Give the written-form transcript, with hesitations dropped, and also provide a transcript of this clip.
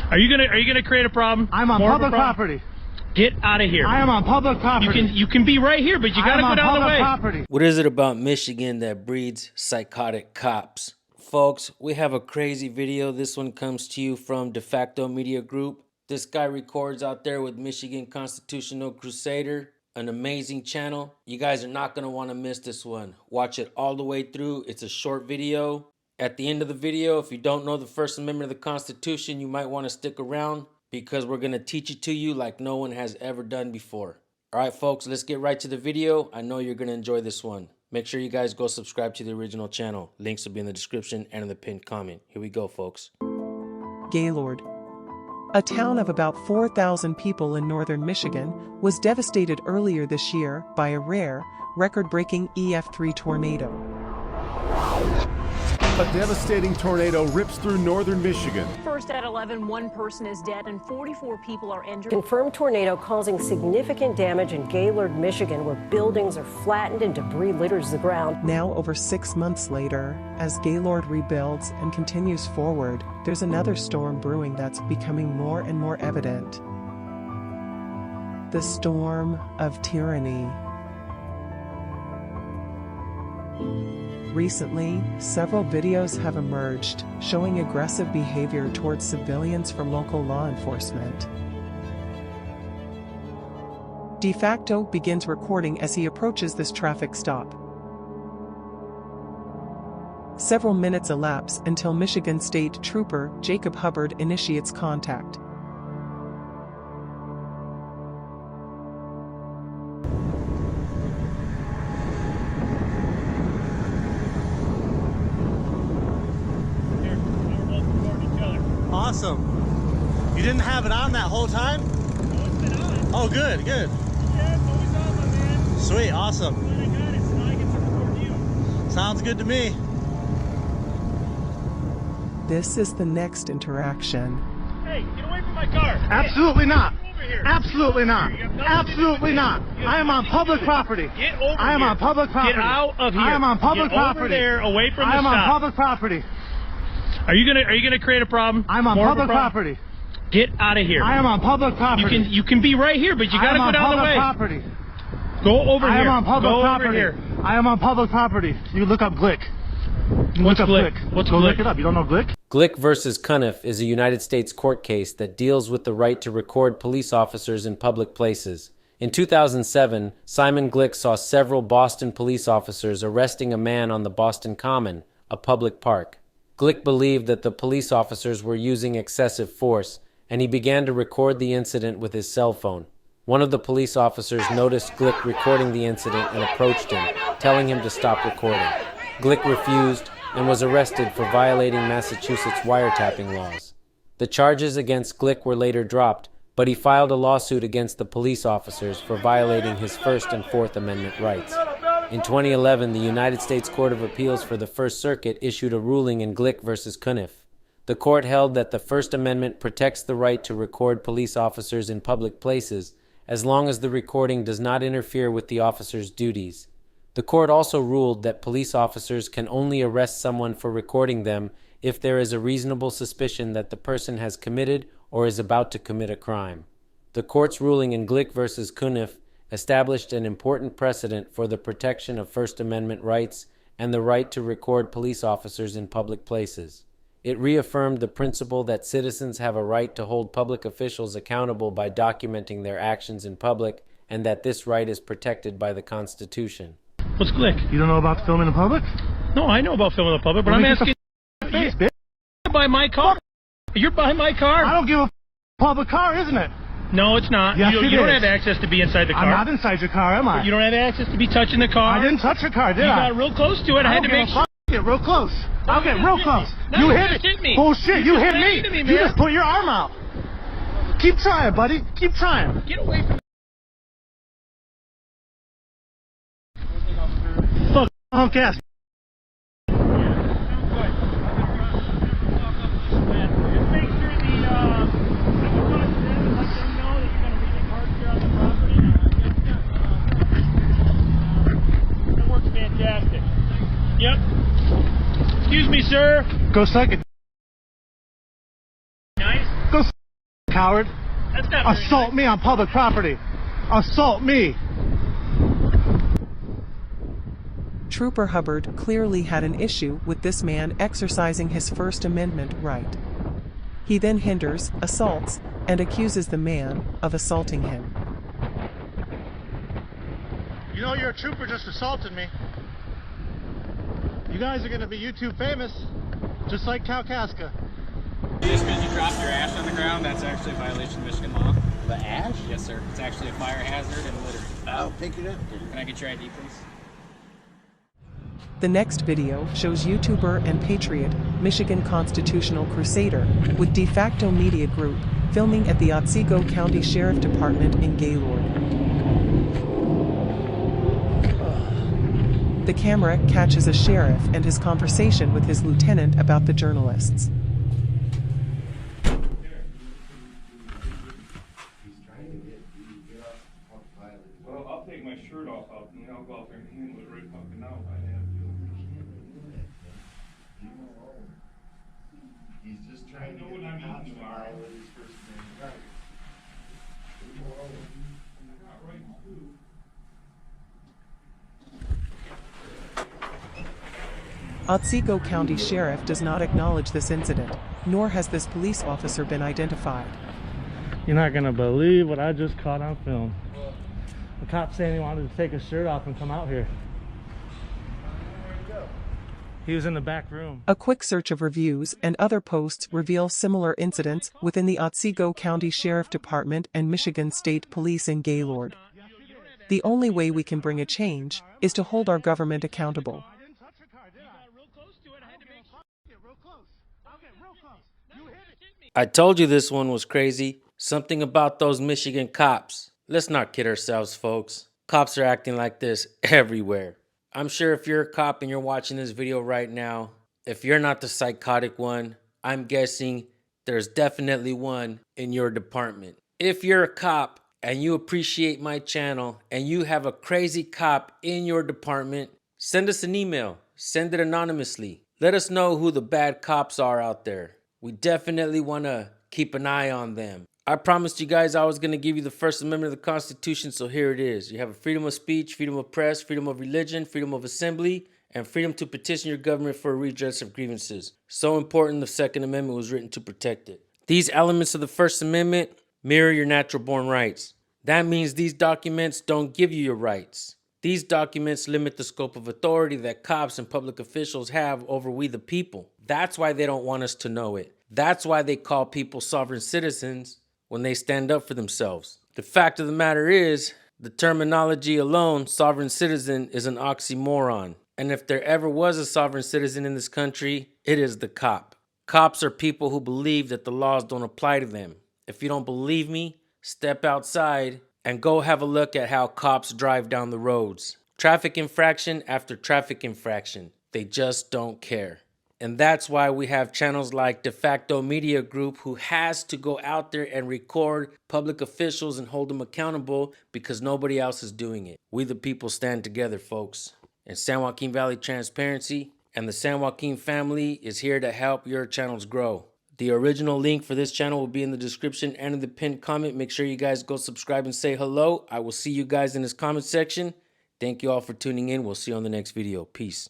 Are you gonna create a problem? I'm on public property. Get out of here. I am on public property. You can be right here, but you gotta go down the way. Property. What is it about Michigan that breeds psychotic cops? Folks, we have a crazy video. This one comes to you from De Facto Media Group. This guy records out there with Michigan Constitutional Crusader, an amazing channel. You guys are not gonna wanna miss this one. Watch it all the way through. It's a short video. At the end of the video, if you don't know the First Amendment of the Constitution, you might wanna stick around, because we're going to teach it to you like no one has ever done before. All right, folks, let's get right to the video. I know you're going to enjoy this one. Make sure you guys go subscribe to the original channel. Links will be in the description and in the pinned comment. Here we go, folks. Gaylord, a town of about 4,000 people in northern Michigan, was devastated earlier this year by a rare, record-breaking EF3 tornado. A devastating tornado rips through northern Michigan. First at 11, one person is dead and 44 people are injured. Confirmed tornado causing significant damage in Gaylord, Michigan, where buildings are flattened and debris litters the ground. Now, over 6 months later, as Gaylord rebuilds and continues forward, there's another storm brewing that's becoming more and more evident. The storm of tyranny. Recently, several videos have emerged showing aggressive behavior towards civilians from local law enforcement. De Facto begins recording as he approaches this traffic stop. Several minutes elapse until Michigan State Trooper Jacob Hubbard initiates contact. Awesome. You didn't have it on that whole time? No, it's been on. Oh, good, good. Yeah, it's always on, my man. Sweet, awesome. When I got it, so now I get to record you. Sounds good to me. This is the next interaction. Hey, get away from my car. Absolutely not. Get over here. Absolutely not. Absolutely not. I am on public property. Get over here. I am on public property. Get out of here. I am on public Get property. over there, away from the I am on stop. public property. Are you gonna create a problem? I'm on More of a public problem? property. Get out of here. I am on public property. You can be right here, but you gotta go down the way. I am on public property. Go over here. I am on public go property. Over here. I am on public property. You look up Glick. What's look up Glick? What's Go Glick? look it up. You don't know Glick? Glick versus Cuniff is a United States court case that deals with the right to record police officers in public places. In 2007, Simon Glick saw several Boston police officers arresting a man on the Boston Common, a public park. Glick believed that the police officers were using excessive force, and he began to record the incident with his cell phone. One of the police officers noticed Glick recording the incident and approached him, telling him to stop recording. Glick refused and was arrested for violating Massachusetts wiretapping laws. The charges against Glick were later dropped, but he filed a lawsuit against the police officers for violating his First and Fourth Amendment rights. In 2011, the United States Court of Appeals for the First Circuit issued a ruling in Glick versus Cuniff. The court held that the First Amendment protects the right to record police officers in public places as long as the recording does not interfere with the officer's duties. The court also ruled that police officers can only arrest someone for recording them if there is a reasonable suspicion that the person has committed or is about to commit a crime. The court's ruling in Glick versus Cuniff established an important precedent for the protection of First Amendment rights and the right to record police officers in public places. It reaffirmed the principle that citizens have a right to hold public officials accountable by documenting their actions in public, and that this right is protected by the Constitution. What's Glick? You don't know about filming in public? No, I know about filming in public, but I'm asking. Face, bitch. You're by my car. You're by my car. I don't give a public car, isn't it? No, it's not. Yes, you don't have access to be inside the car. I'm not inside your car, am I? You don't have access to be touching the car. I didn't touch your car, did I? You got real close to it. I had to make sure. Get real close. I'll get real close. No, you you hit just it. hit me. Bullshit, you hit me. To me, You man. just put your arm out. Keep trying, buddy. Keep trying. Get away from me. Fuck, honk ass. Fantastic. Yep. Excuse me, sir. Go second. Nice. Go coward. That's not very Assault nice. me on public property. Assault me. Trooper Hubbard clearly had an issue with this man exercising his First Amendment right. He then hinders, assaults, and accuses the man of assaulting him. You know your trooper just assaulted me. You guys are going to be YouTube famous, just like Kalkaska. Just because you dropped your ash on the ground, that's actually a violation of Michigan law. The ash? Yes, sir. It's actually a fire hazard and littering. I'll pick it up. Can I get your ID, please? The next video shows YouTuber and patriot, Michigan constitutional crusader, with De facto Media Group, filming at the Otsego County Sheriff Department in Gaylord. The camera catches a sheriff and his conversation with his lieutenant about the journalists. Well, I'll take my shirt off and I'll go out there and handle it right fucking now. He's just trying to get the cops to violate his First Amendment right. Otsego County Sheriff does not acknowledge this incident, nor has this police officer been identified. You're not going to believe what I just caught on film. The cop saying he wanted to take his shirt off and come out here. He was in the back room. A quick search of reviews and other posts reveal similar incidents within the Otsego County Sheriff Department and Michigan State Police in Gaylord. The only way we can bring a change is to hold our government accountable. I told you this one was crazy. Something about those Michigan cops. Let's not kid ourselves, folks. Cops are acting like this everywhere. I'm sure if you're a cop and you're watching this video right now, if you're not the psychotic one, I'm guessing there's definitely one in your department. If you're a cop and you appreciate my channel and you have a crazy cop in your department, send us an email. Send it anonymously. Let us know who the bad cops are out there. We definitely want to keep an eye on them. I promised you guys I was going to give you the First Amendment of the Constitution, so here it is. You have a freedom of speech, freedom of press, freedom of religion, freedom of assembly, and freedom to petition your government for a redress of grievances. So important, the Second Amendment was written to protect it. These elements of the First Amendment mirror your natural-born rights. That means these documents don't give you your rights. These documents limit the scope of authority that cops and public officials have over we the people. That's why they don't want us to know it. That's why they call people sovereign citizens when they stand up for themselves. The fact of the matter is, the terminology alone, sovereign citizen, is an oxymoron. And if there ever was a sovereign citizen in this country, it is the cop. Cops are people who believe that the laws don't apply to them. If you don't believe me, step outside and go have a look at how cops drive down the roads. Traffic infraction after traffic infraction. They just don't care. And that's why we have channels like De facto Media Group, who has to go out there and record public officials and hold them accountable because nobody else is doing it. We the people stand together, folks. And San Joaquin Valley Transparency and the San Joaquin family is here to help your channels grow. The original link for this channel will be in the description and in the pinned comment. Make sure you guys go subscribe and say hello. I will see you guys in this comment section. Thank you all for tuning in. We'll see you on the next video. Peace.